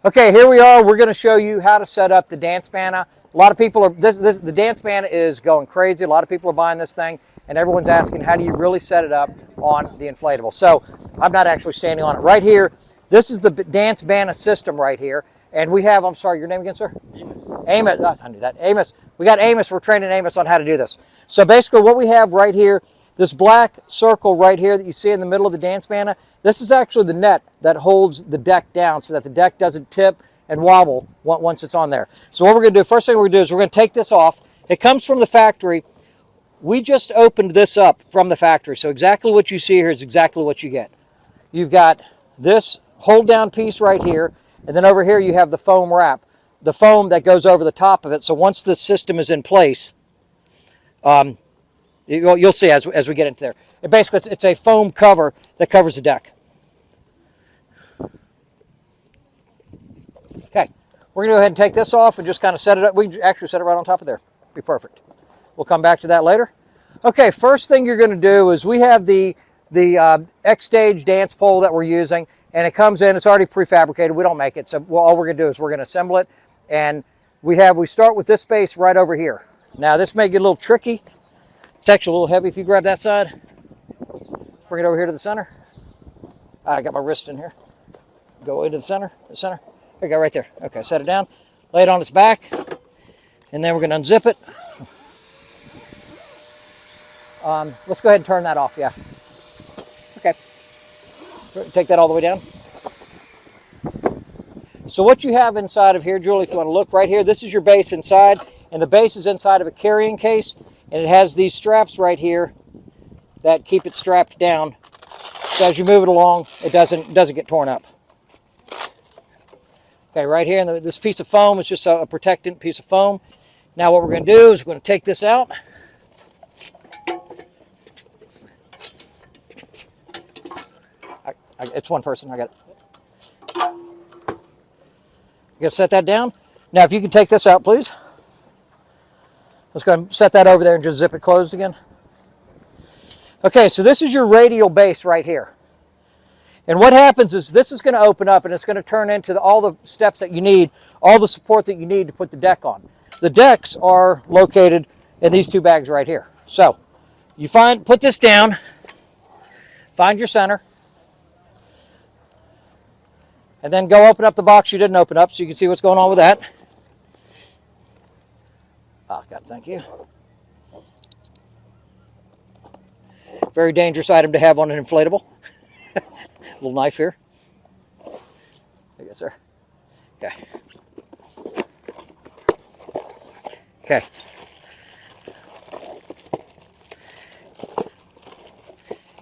Okay, here we are. We're going to show you how to set up the Dance Bana. A lot of people are, the Dance Bana is going crazy. A lot of people are buying this thing, and everyone's asking, how do you really set it up on the inflatable? So I'm not actually standing on it. Right here, this is the Dance Bana system right here. And we have, I'm sorry, your name again, sir? Amos. Amos, oh, I knew that. Amos. We got Amos. We're training Amos on how to do this. So basically what we have right here, this black circle right here that you see in the middle of the Dance Bana, this is actually the net that holds the deck down so that the deck doesn't tip and wobble once it's on there. So what we're going to do, first thing we're going to do is we're going to take this off. It comes from the factory. We just opened this up from the factory. So exactly what you see here is exactly what you get. You've got this hold down piece right here, and then over here you have the foam wrap, the foam that goes over the top of it. So once the system is in place, you'll see as we get into there. And basically, it's a foam cover that covers the deck. Okay, we're going to go ahead and take this off and just kind of set it up. We can actually set it right on top of there. Be perfect. We'll come back to that later. Okay, first thing you're going to do is we have the X-Stage dance pole that we're using, and it comes in. It's already prefabricated. We don't make it, so all we're going to do is we're going to assemble it. And we start with this base right over here. Now, this may get a little tricky. It's actually a little heavy if you grab that side. Bring it over here to the center. I got my wrist in here. Go into the center. There you go, right there. Okay, set it down. Lay it on its back. And then we're going to unzip it. Let's go ahead and turn that off, yeah. Okay. Take that all the way down. So what you have inside of here, Julie, if you want to look right here, this is your base inside. And the base is inside of a carrying case. And it has these straps right here that keep it strapped down. So as you move it along, it doesn't get torn up. Okay, right here, and this piece of foam is just a protectant piece of foam. Now what we're going to do is we're going to take this out. It's one person, I got it. You're going to set that down. Now if you can take this out, please. Let's go ahead and set that over there and just zip it closed again. Okay, so this is your radial base right here. And what happens is this is going to open up and it's going to turn into all the steps that you need, all the support that you need to put the deck on. The decks are located in these two bags right here. So you put this down, find your center, and then go open up the box you didn't open up so you can see what's going on with that. Oh, God, thank you. Very dangerous item to have on an inflatable. Little knife here. There you go, sir. Okay. Okay.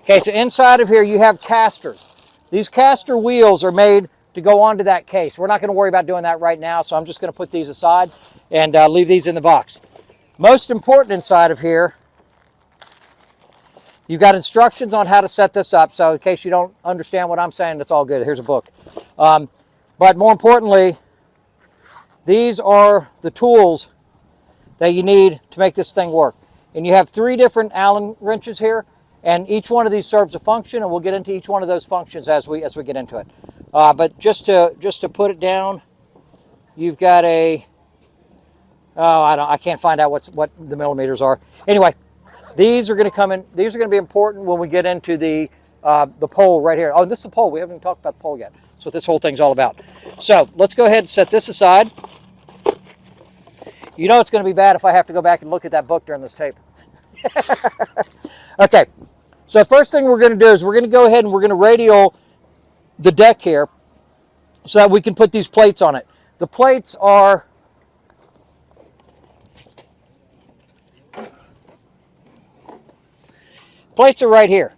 Okay, so inside of here you have casters. These caster wheels are made to go onto that case. We're not going to worry about doing that right now, so I'm just going to put these aside and leave these in the box. Most important inside of here, you've got instructions on how to set this up, so in case you don't understand what I'm saying, that's all good. Here's a book. But more importantly, these are the tools that you need to make this thing work. And you have 3 different Allen wrenches here, and each one of these serves a function, and we'll get into each one of those functions as we get into it. But just to put it down, you've got a, I can't find out what the millimeters are. Anyway, these are going to come in. These are going to be important when we get into the pole right here. Oh, this is the pole. We haven't even talked about the pole yet. That's what this whole thing's all about. So let's go ahead and set this aside. You know it's going to be bad if I have to go back and look at that book during this tape. Okay. So first thing we're going to do is we're going to go ahead and we're going to radial the deck here so that we can put these plates on it. The plates are right here.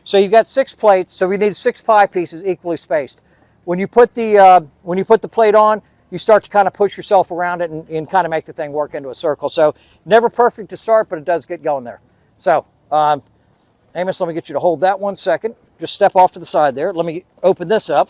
So you've got 6 plates, so we need 6 pie pieces equally spaced. When you put the plate on, you start to kind of push yourself around it and kind of make the thing work into a circle. So never perfect to start, but it does get going there. So Amos, let me get you to hold that 1 second. Just step off to the side there. Let me open this up.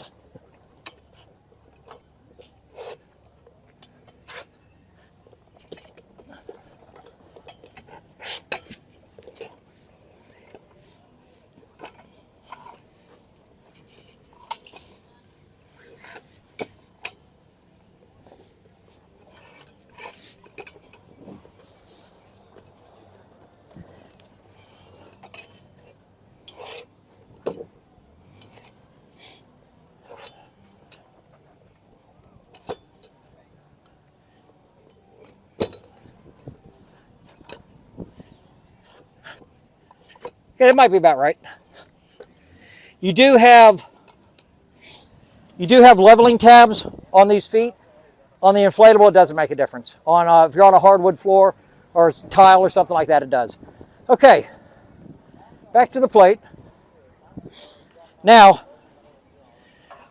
Okay, that might be about right. You do have leveling tabs on these feet. On the inflatable, it doesn't make a difference. On if you're on a hardwood floor or tile or something like that, it does. Okay, back to the plate. Now,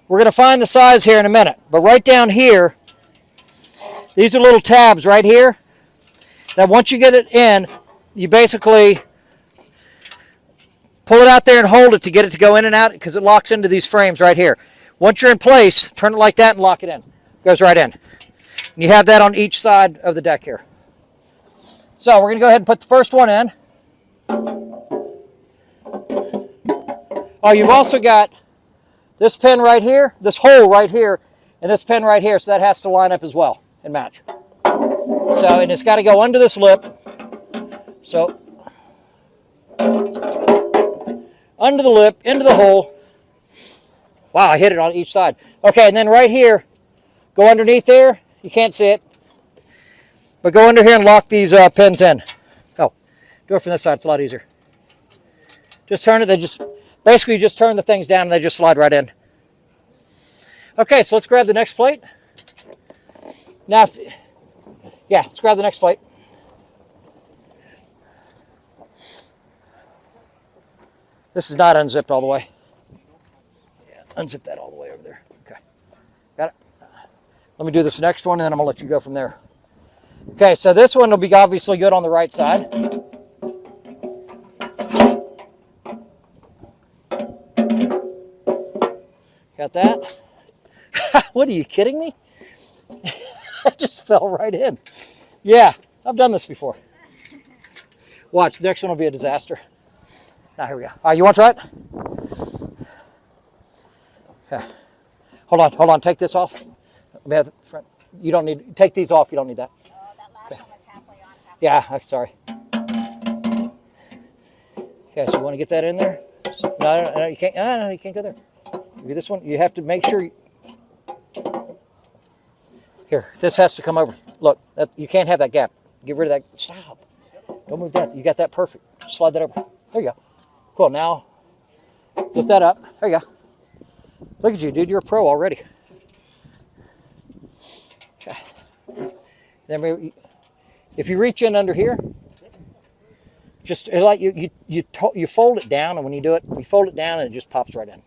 we're going to find the size here in a minute, but right down here, these are little tabs right here. Now, once you get it in, you basically pull it out there and hold it to get it to go in and out because it locks into these frames right here. Once you're in place, turn it like that and lock it in. Goes right in. And you have that on each side of the deck here. So we're going to go ahead and put the first one in. Oh, you've also got this pin right here, this hole right here, and this pin right here, so that has to line up as well and match. So, and it's got to go under this lip. So, under the lip, into the hole. Wow, I hit it on each side. Okay, and then right here, go underneath there. You can't see it. But go under here and lock these pins in. Oh, do it from this side. It's a lot easier. Just turn it. They just, basically you just turn the things down and they just slide right in. Okay, so let's grab the next plate. Now, yeah, let's grab the next plate. This is not unzipped all the way. Yeah, unzip that all the way over there. Okay, got it. Let me do this next one and then I'm gonna let you go from there. Okay, so this one will be obviously good on the right side. Got that? What, are you kidding me? It just fell right in. Yeah, I've done this before. Watch, the next one will be a disaster. Now, here we go. All right, you want to try it? Okay. Hold on, take this off. You don't need, take these off, you don't need that. Oh, that last one was halfway on. Yeah, I'm sorry. Okay, so you want to get that in there? No, you can't. No, you can't go there. Maybe this one, you have to make sure. Here, this has to come over. Look, you can't have that gap. Get rid of that. Stop. Don't move that. You got that perfect. Slide that over. There you go. Cool. Now, lift that up. There you go. Look at you, dude. You're a pro already. Okay. Then maybe, if you reach in under here, just like you fold it down, and when you do it, you fold it down and it just pops right in.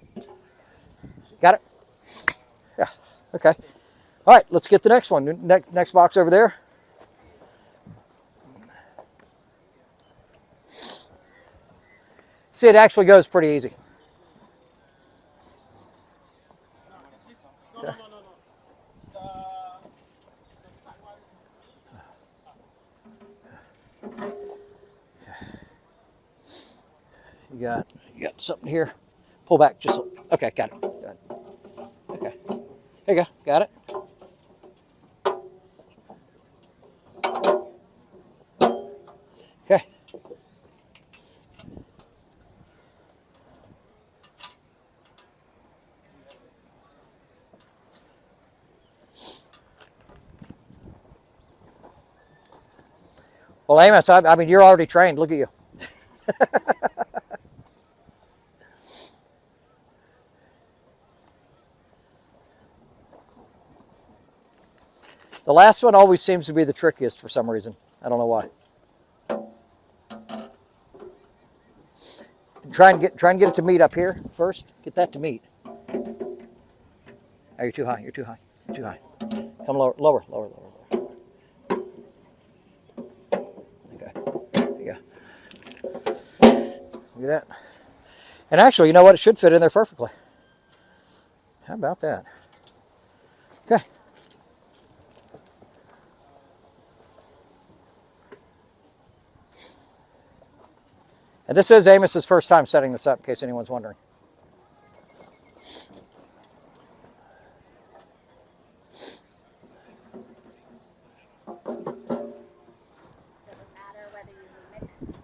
Got it? Yeah. Okay. All right. Let's get the next one. Next box over there. See, it actually goes pretty easy. Okay. You got something here. Pull back just okay, got it. Okay. There you go. Got it. Okay. Well, Amos, I mean, you're already trained. Look at you. The last one always seems to be the trickiest for some reason. I don't know why. Try and get it to meet up here first. Get that to meet. Oh, you're too high. You're too high. You're too high. Come lower, lower, lower, lower, lower. Okay. There you go. Look at that. And actually, you know what? It should fit in there perfectly. How about that? Okay. And this is Amos's first time setting this up, in case anyone's wondering. Does it matter whether you mix?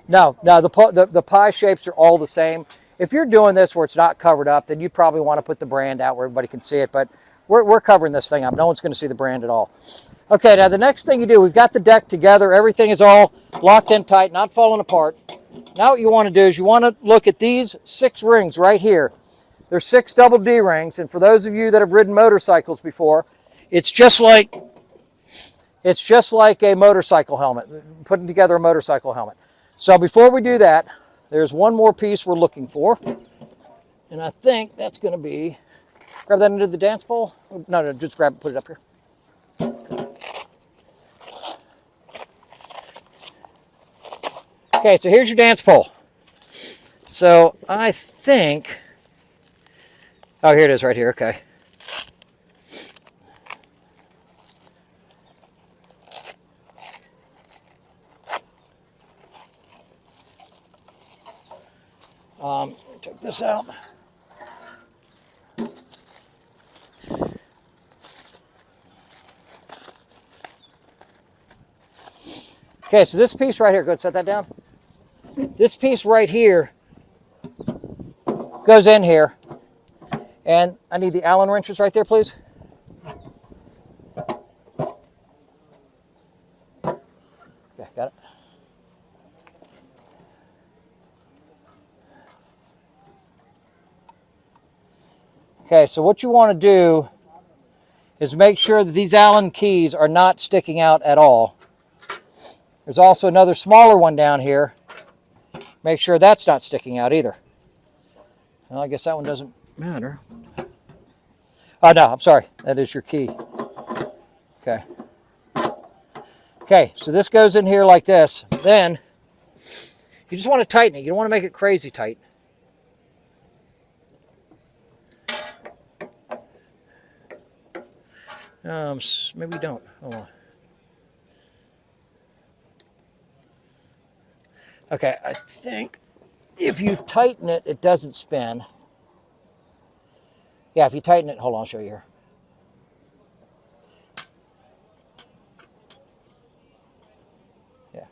No, the pie shapes are all the same. If you're doing this where it's not covered up, then you probably want to put the brand out where everybody can see it, but we're covering this thing up. No one's going to see the brand at all. Okay, now the next thing you do, we've got the deck together. Everything is all locked in tight, not falling apart. Now what you want to do is you want to look at these 6 rings right here. There's 6 double D rings, and for those of you that have ridden motorcycles before, it's just like a motorcycle helmet, putting together a motorcycle helmet. So before we do that, there's one more piece we're looking for, and I think that's going to be, grab that into the dance pole. No, just grab it, put it up here. Okay, so here's your dance pole. So I think, oh, here it is right here, okay. Check this out. Okay, so this piece right here, go ahead, set that down. This piece right here goes in here, and I need the Allen wrenches right there, please. Okay, got it. Okay, so what you want to do is make sure that these Allen keys are not sticking out at all. There's also another smaller one down here. Make sure that's not sticking out either. Well, I guess that one doesn't matter. Oh, no, I'm sorry. That is your key. Okay. Okay, so this goes in here like this. Then, you just want to tighten it. You don't want to make it crazy tight. Maybe we don't. Hold on. Okay, I think if you tighten it, it doesn't spin. Yeah, if you tighten it, hold on, I'll show you here. Yeah.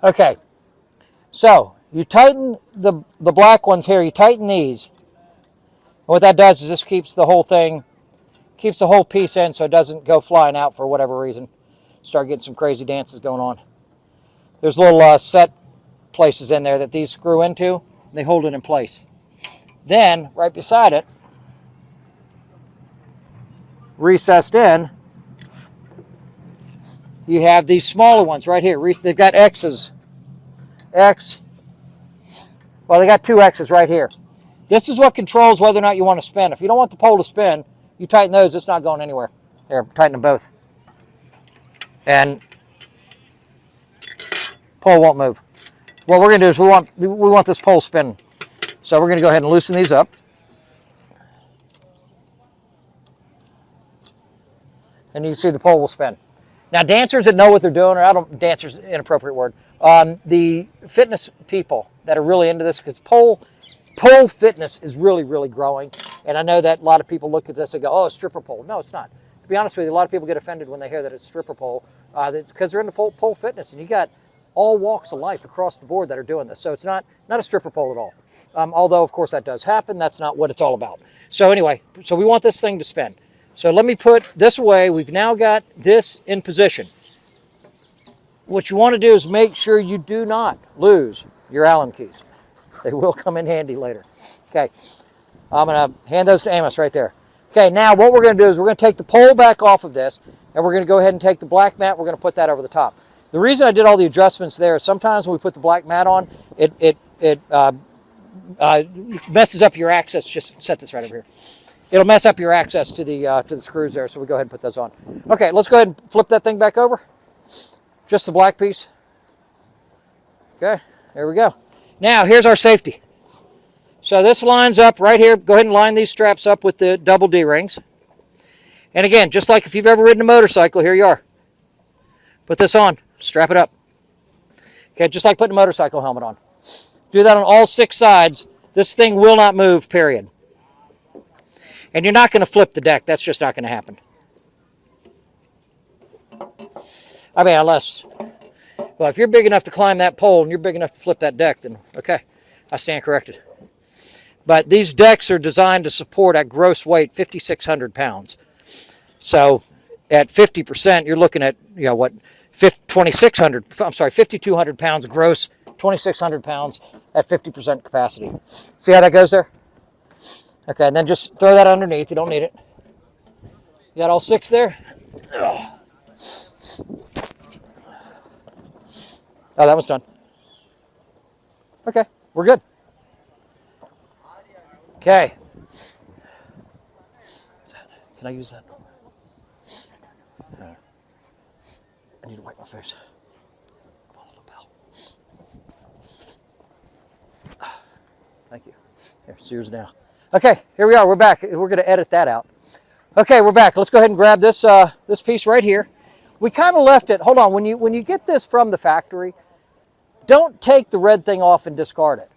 Okay, so you tighten the black ones here, you tighten these. And what that does is this keeps the whole thing, keeps the whole piece in so it doesn't go flying out for whatever reason. Start getting some crazy dances going on. There's little set places in there that these screw into, and they hold it in place. Then, right beside it, recessed in, you have these smaller ones right here. They've got X's. X. Well, they got 2 X's right here. This is what controls whether or not you want to spin. If you don't want the pole to spin, you tighten those. It's not going anywhere. There, tighten them both. And pole won't move. What we're going to do is we want this pole spinning. So we're going to go ahead and loosen these up. And you can see the pole will spin. Now, dancers that know what they're doing, or dancers, inappropriate word, the fitness people that are really into this, because pole fitness is really, really growing. And I know that a lot of people look at this and go, oh, stripper pole. No, it's not. To be honest with you, a lot of people get offended when they hear that it's stripper pole, because they're into pole fitness, and you got all walks of life across the board that are doing this. So it's not a stripper pole at all. Although, of course, that does happen. That's not what it's all about. So anyway, so we want this thing to spin. So let me put this away. We've now got this in position. What you want to do is make sure you do not lose your Allen keys. They will come in handy later. Okay, I'm going to hand those to Amos right there. Okay, now what we're going to do is we're going to take the pole back off of this, and we're going to go ahead and take the black mat. We're going to put that over the top. The reason I did all the adjustments there is sometimes when we put the black mat on, it messes up your access. Just set this right over here. It'll mess up your access to the screws there, so we go ahead and put those on. Okay, let's go ahead and flip that thing back over. Just the black piece. Okay, there we go. Now, here's our safety. So this lines up right here. Go ahead and line these straps up with the double D-rings. And again, just like if you've ever ridden a motorcycle, here you are. Put this on, strap it up. Okay, just like putting a motorcycle helmet on. Do that on all 6 sides. This thing will not move, period. And you're not going to flip the deck. That's just not going to happen. I mean, unless, well, if you're big enough to climb that pole and you're big enough to flip that deck, then okay, I stand corrected. But these decks are designed to support at gross weight 5,600 pounds. So at 50%, you're looking at, you know, what, 5,200 pounds gross, 2,600 pounds at 50% capacity. See how that goes there? Okay, and then just throw that underneath. You don't need it. You got all 6 there? Ugh. Oh, that one's done. Okay, we're good. Okay. Can I use that? I need to wipe my face. Come on, little pal. Thank you. Here's yours now. Okay, here we are. We're back. We're going to edit that out. Okay, we're back. Let's go ahead and grab this this piece right here. We kind of left it. Hold on. When you get this from the factory, don't take the red thing off and discard it.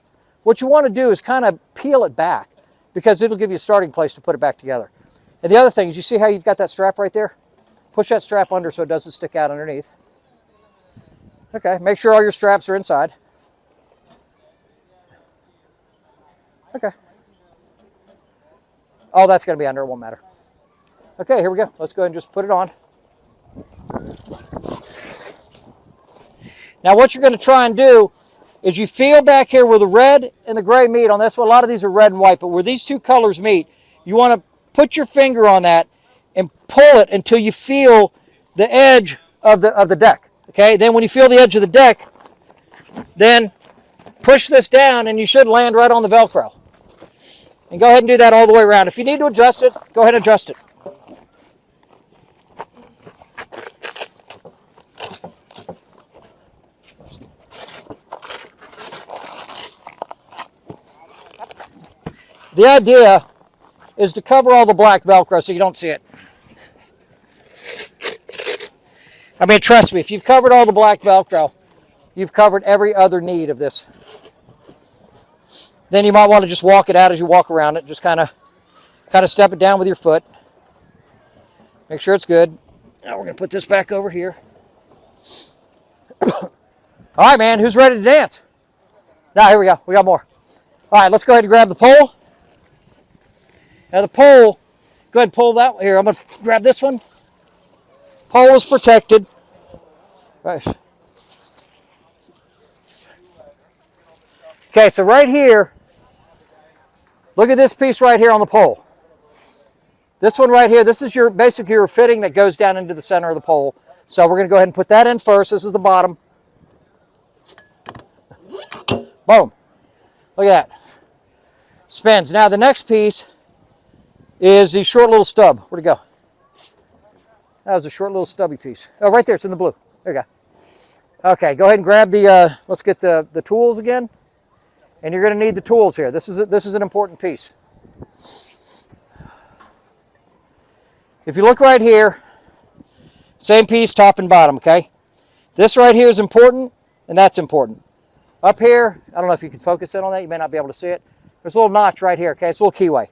What you want to do is kind of peel it back because it'll give you a starting place to put it back together. And the other thing is, you see how you've got that strap right there? Push that strap under so it doesn't stick out underneath. Okay, make sure all your straps are inside. Okay. Oh, that's going to be under, it won't matter. Okay, here we go. Let's go ahead and just put it on. Now what you're going to try and do is you feel back here where the red and the gray meet on this one. A lot of these are red and white, but where these 2 colors meet, you want to put your finger on that and pull it until you feel the edge of the deck. Okay, then when you feel the edge of the deck, then push this down and you should land right on the Velcro. And go ahead and do that all the way around. If you need to adjust it, go ahead and adjust it. The idea is to cover all the black Velcro so you don't see it. I mean, trust me, if you've covered all the black Velcro, you've covered every other need of this. Then you might want to just walk it out as you walk around it. Just kind of step it down with your foot. Make sure it's good. Now we're going to put this back over here. All right, man, who's ready to dance? Now, here we go. We got more. All right, let's go ahead and grab the pole. Now the pole, go ahead and pull that. Here, I'm going to grab this one. Pole is protected. Right. Okay, so right here, look at this piece right here on the pole. This one right here, this is basically your fitting that goes down into the center of the pole. So we're going to go ahead and put that in first. This is the bottom. Boom. Look at that. Spins. Now the next piece is the short little stub. Where'd it go? That was a short little stubby piece. Oh, right there. It's in the blue. There you go. Okay, go ahead and grab the, let's get the tools again. And you're going to need the tools here. This is an important piece. If you look right here, same piece, top and bottom, okay? This right here is important, and that's important. Up here, I don't know if you can focus in on that. You may not be able to see it. There's a little notch right here, okay? It's a little keyway.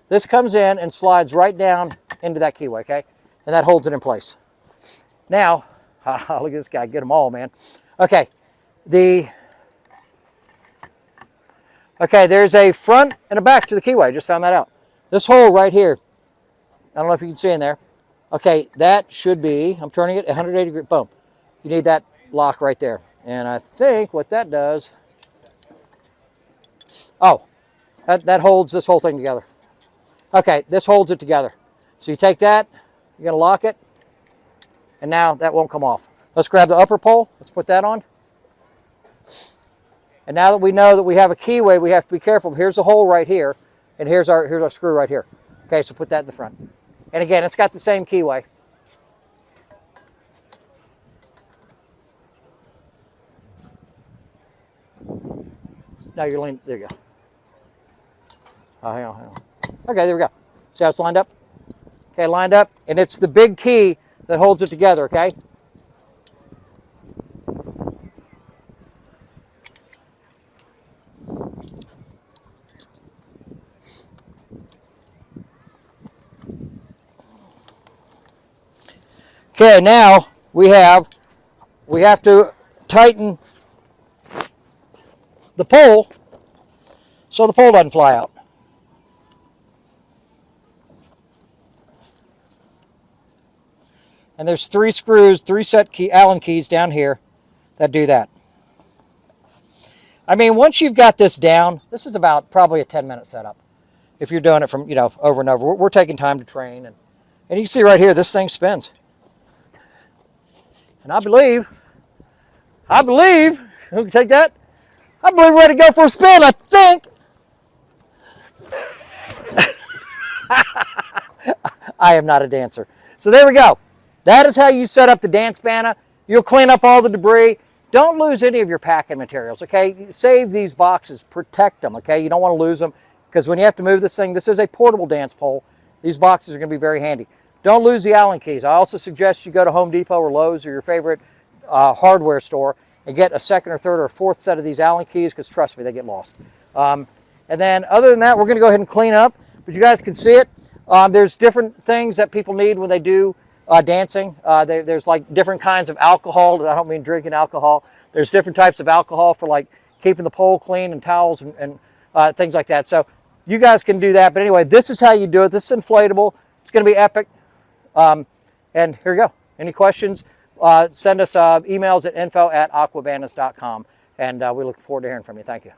This comes in and slides right down into that keyway, okay? And that holds it in place. Now, look at this guy, get them all, man. Okay, there's a front and a back to the keyway. I just found that out. This hole right here, I don't know if you can see in there. Okay, that should be, I'm turning it 180 degrees, boom. You need that lock right there. And I think what that does, oh, that holds this whole thing together. Okay, this holds it together. So you take that, you're gonna lock it, and now that won't come off. Let's grab the upper pole, let's put that on. And now that we know that we have a keyway, we have to be careful. Here's a hole right here, and here's our screw right here. Okay, so put that in the front. And again, it's got the same keyway. No, you're leaning. There you go. Oh, hang on, hang on. Okay, there we go. See how it's lined up? Okay, lined up. And it's the big key that holds it together, okay? Okay, now we have to tighten the pole so the pole doesn't fly out. And there's 3 screws, 3 set Allen keys down here that do that. I mean, once you've got this down, this is about probably a 10-minute setup. If you're doing it from, over and over. We're taking time to train. And you can see right here, this thing spins. And I believe, who can take that? I believe we're ready to go for a spin, I think. I am not a dancer. So there we go. That is how you set up the Dance Bana. You'll clean up all the debris. Don't lose any of your packing materials, okay? Save these boxes, protect them, okay? You don't want to lose them because when you have to move this thing, this is a portable dance pole. These boxes are going to be very handy. Don't lose the Allen keys. I also suggest you go to Home Depot or Lowe's or your favorite hardware store and get a second or third or fourth set of these Allen keys because trust me, they get lost. And then other than that, we're going to go ahead and clean up, but you guys can see it. There's different things that people need when they do dancing. There's like different kinds of alcohol. I don't mean drinking alcohol. There's different types of alcohol for like keeping the pole clean and towels and things like that. So you guys can do that. But anyway, this is how you do it. This is inflatable. It's going to be epic. And here you go. Any questions? Send us emails at info@aquabanas.com. And we look forward to hearing from you. Thank you.